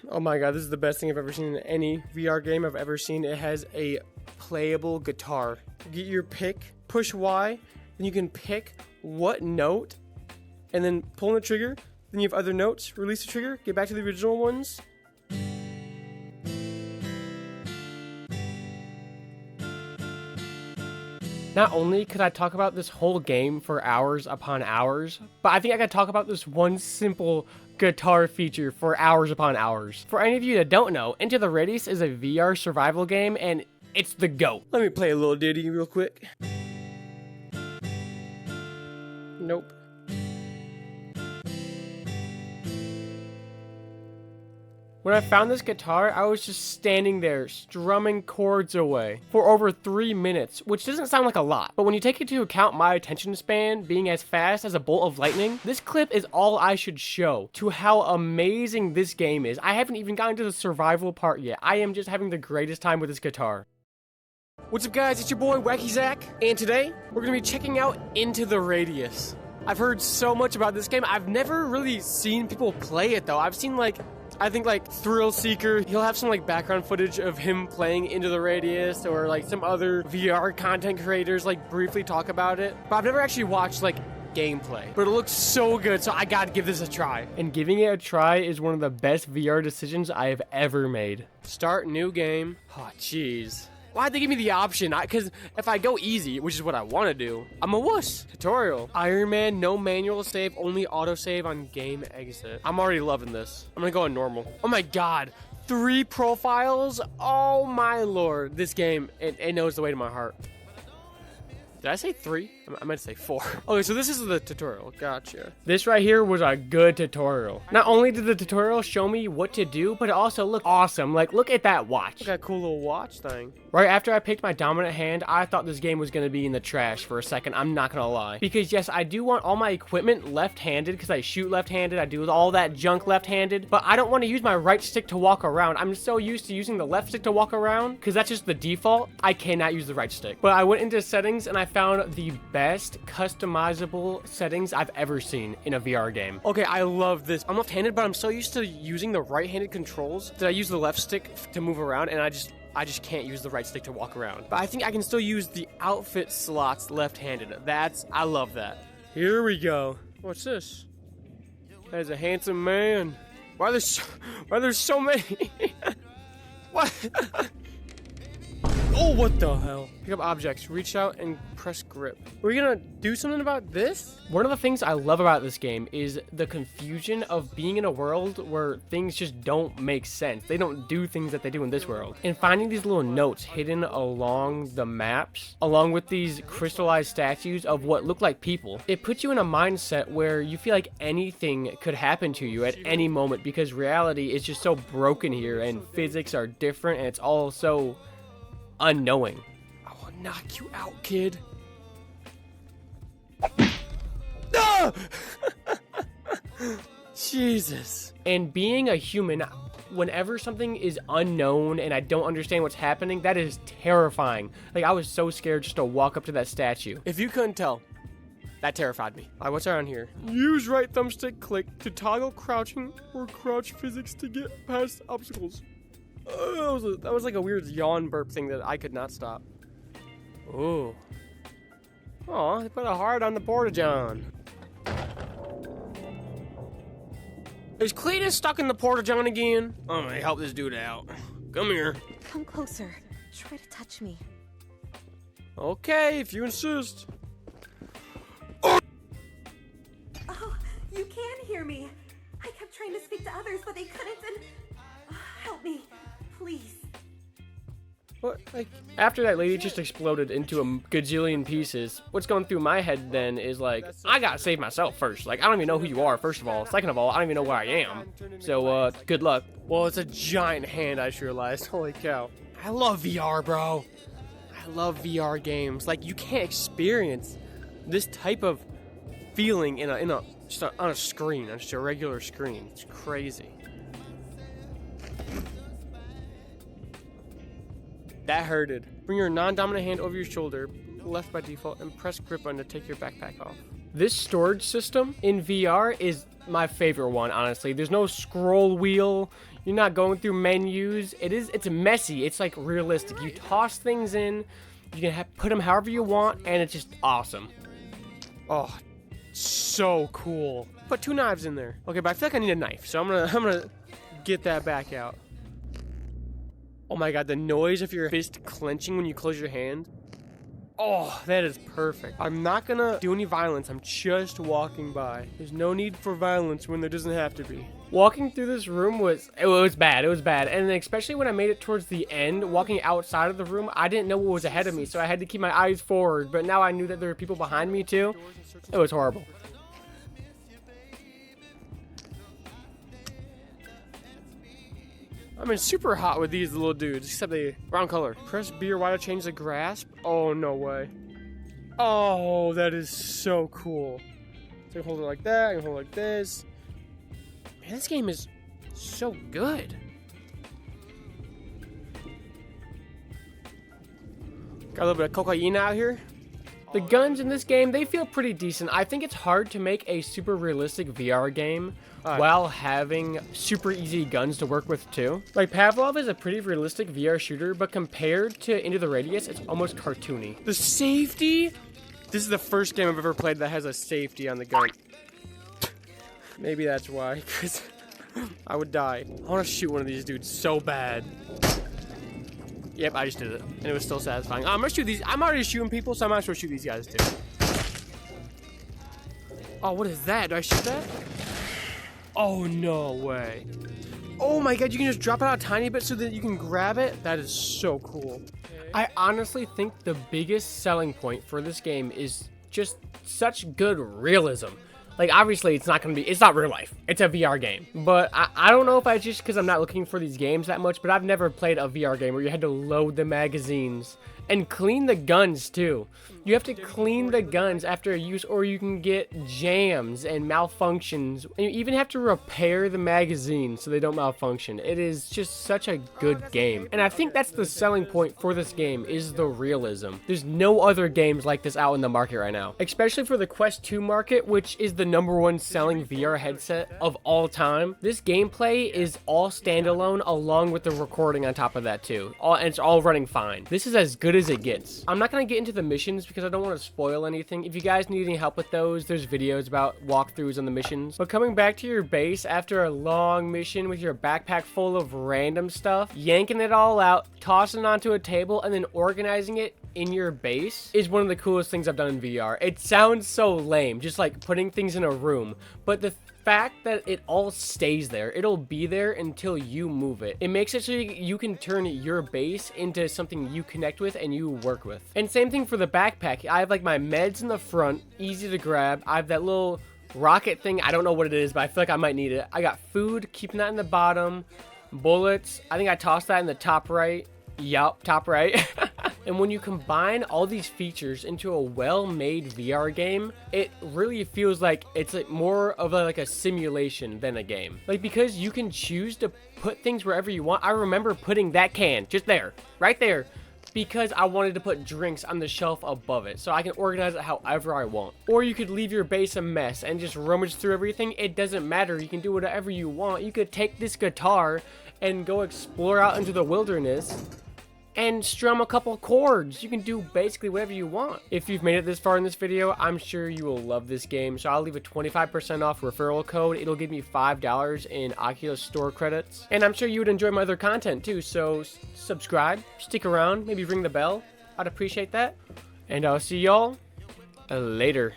Oh my god, this is the best thing I've ever seen in any VR game I've ever seen. It has a playable guitar. Get your pick, push Y, then you can pick what note, and then pull on the trigger. Then you have other notes, release the trigger, get back to the original ones. Not only could I talk about this whole game for hours upon hours, but I think I could talk about this one simple guitar feature for hours upon hours. For any of you that don't know, Into the Radius is a VR survival game, and it's the GOAT. Let me play a little ditty real quick. Nope. When I found this guitar, I was just standing there, strumming chords away for over 3 minutes, which doesn't sound like a lot. But when you take into account my attention span being as fast as a bolt of lightning, this clip is all I should show to how amazing this game is. I haven't even gotten to the survival part yet. I am just having the greatest time with this guitar. What's up guys, it's your boy Wacky Zack, and today we're going to be checking out Into the Radius. I've heard so much about this game. I've never really seen people play it though. I've seen I think Thrill Seeker, he'll have some background footage of him playing Into the Radius, or some other VR content creators briefly talk about it. But I've never actually watched gameplay. But it looks so good, so I gotta give this a try. And giving it a try is one of the best VR decisions I have ever made. Start new game. Oh, jeez. Why'd they give me the option? Because if I go easy, which is what I want to do, I'm a wuss. Tutorial. Iron Man, no manual save, only autosave on game exit. I'm already loving this. I'm gonna go on normal. Oh my god. 3 profiles? Oh my lord. This game, it knows the way to my heart. Did I say 3? I meant to say 4. Okay, so this is the tutorial. Gotcha. This right here was a good tutorial. Not only did the tutorial show me what to do, but it also looked awesome. Look at that watch. Look at that cool little watch thing. Right after I picked my dominant hand, I thought this game was going to be in the trash for a second. I'm not going to lie. Because yes, I do want all my equipment left-handed because I shoot left-handed. I do all that junk left-handed. But I don't want to use my right stick to walk around. I'm so used to using the left stick to walk around because that's just the default. I cannot use the right stick. But I went into settings and I found the best customizable settings I've ever seen in a VR game. Okay, I love this. I'm left-handed, but I'm so used to using the right-handed controls that I use the left stick to move around, and I just can't use the right stick to walk around. But I think I can still use the outfit slots left-handed. I love that. Here we go. What's this? That is a handsome man. Why are there so many? What? Oh, what the hell? Pick up objects, reach out, and press grip. Are we gonna do something about this? One of the things I love about this game is the confusion of being in a world where things just don't make sense. They don't do things that they do in this world. And finding these little notes hidden along the maps, along with these crystallized statues of what look like people, it puts you in a mindset where you feel like anything could happen to you at any moment because reality is just so broken here and physics are different and it's all so unknowing. I will knock you out, kid. Ah! Jesus. And being a human, whenever something is unknown and I don't understand what's happening, that is terrifying. I was so scared just to walk up to that statue. If you couldn't tell, that terrified me. All right, what's around here? Use right thumbstick click to toggle crouching or crouch physics to get past obstacles. That was like a weird yawn burp thing that I could not stop. Ooh. Aw, they put a heart on the porta-john. Is Cletus stuck in the porta-john again? I'm gonna help this dude out. Come here. Come closer. Try to touch me. Okay, if you insist. Oh, you can hear me. I kept trying to speak to others, but they couldn't, and... help me. Please. What? After that lady just exploded into a gajillion pieces, what's going through my head then is I gotta save myself first. I don't even know who you are, first of all. Second of all, I don't even know where I am. So, good luck. Well, it's a giant hand, I just realized. Holy cow. I love VR, bro. I love VR games. You can't experience this type of feeling just on a screen, on just a regular screen. It's crazy. That hurted. Bring your non-dominant hand over your shoulder, left by default, and press grip button to take your backpack off. This storage system in VR is my favorite one, honestly. There's no scroll wheel. You're not going through menus. It's messy. It's like realistic. You toss things in. You can put them however you want, and it's just awesome. Oh, so cool. Put 2 knives in there. Okay, but I feel like I need a knife, so I'm gonna get that back out. Oh my god, the noise of your fist clenching when you close your hand. Oh, that is perfect. I'm not gonna do any violence. I'm just walking by. There's no need for violence when there doesn't have to be. Walking through this room was bad. It was bad. And especially when I made it towards the end, walking outside of the room, I didn't know what was ahead of me, so I had to keep my eyes forward. But now I knew that there were people behind me too. It was horrible. I'm in super hot with these little dudes, except they brown color. Press B or Y to change the grasp. Oh, no way. Oh, that is so cool. So I can hold it like that, I can hold it like this. Man, this game is so good. Got a little bit of cocaine out here. The guns in this game, they feel pretty decent. I think it's hard to make a super realistic VR game while having super easy guns to work with too. Like Pavlov is a pretty realistic VR shooter, but compared to intotheradius, it's almost cartoony. The safety? This is the first game I've ever played that has a safety on the gun. Maybe that's why, because I would die. I want to shoot one of these dudes so bad. Yep, I just did it, and it was still satisfying. I'm gonna shoot these. I'm already shooting people, so I might as well shoot these guys too. Oh, what is that? Do I shoot that? Oh, no way. Oh my god, you can just drop it out a tiny bit so that you can grab it? That is so cool. I honestly think the biggest selling point for this game is just such good realism. Like, obviously, it's not real life. It's a VR game. But I don't know if I just, because I'm not looking for these games that much, but I've never played a VR game where you had to load the magazines and clean the guns, too. You have to clean the guns after use, or you can get jams and malfunctions. And you even have to repair the magazines so they don't malfunction. It is just such a good game. And I think that's the selling point for this game, is the realism. There's no other games like this out in the market right now. Especially for the Quest 2 market, which is the #1 selling VR headset of all time. This gameplay is all standalone along with the recording on top of that too. And it's all running fine. This is as good as it gets. I'm not going to get into the missions because I don't want to spoil anything. If you guys need any help with those, there's videos about walkthroughs on the missions. But coming back to your base after a long mission with your backpack full of random stuff, yanking it all out, tossing it onto a table, and then organizing it in your base is one of the coolest things I've done in VR. It sounds so lame, just like putting things in a room, but the fact that it all stays there, it'll be there until you move it. It makes it so you can turn your base into something you connect with and you work with. And same thing for the backpack. I have like my meds in the front, easy to grab. I have that little rocket thing. I don't know what it is, but I feel like I might need it. I got food, keeping that in the bottom. Bullets. I think I tossed that in the top right. Yup, top right. And when you combine all these features into a well-made VR game, it really feels like it's like more of like a simulation than a game. Like, because you can choose to put things wherever you want. I remember putting that can just there, right there, because I wanted to put drinks on the shelf above it, so I can organize it however I want. Or you could leave your base a mess and just rummage through everything. It doesn't matter. You can do whatever you want. You could take this guitar and go explore out into the wilderness and strum a couple chords. You can do basically whatever you want. If you've made it this far in this video, I'm sure you will love this game. So I'll leave a 25% off referral code. It'll give me $5 in Oculus store credits. And I'm sure you would enjoy my other content too. So subscribe, stick around, maybe ring the bell. I'd appreciate that. And I'll see y'all later.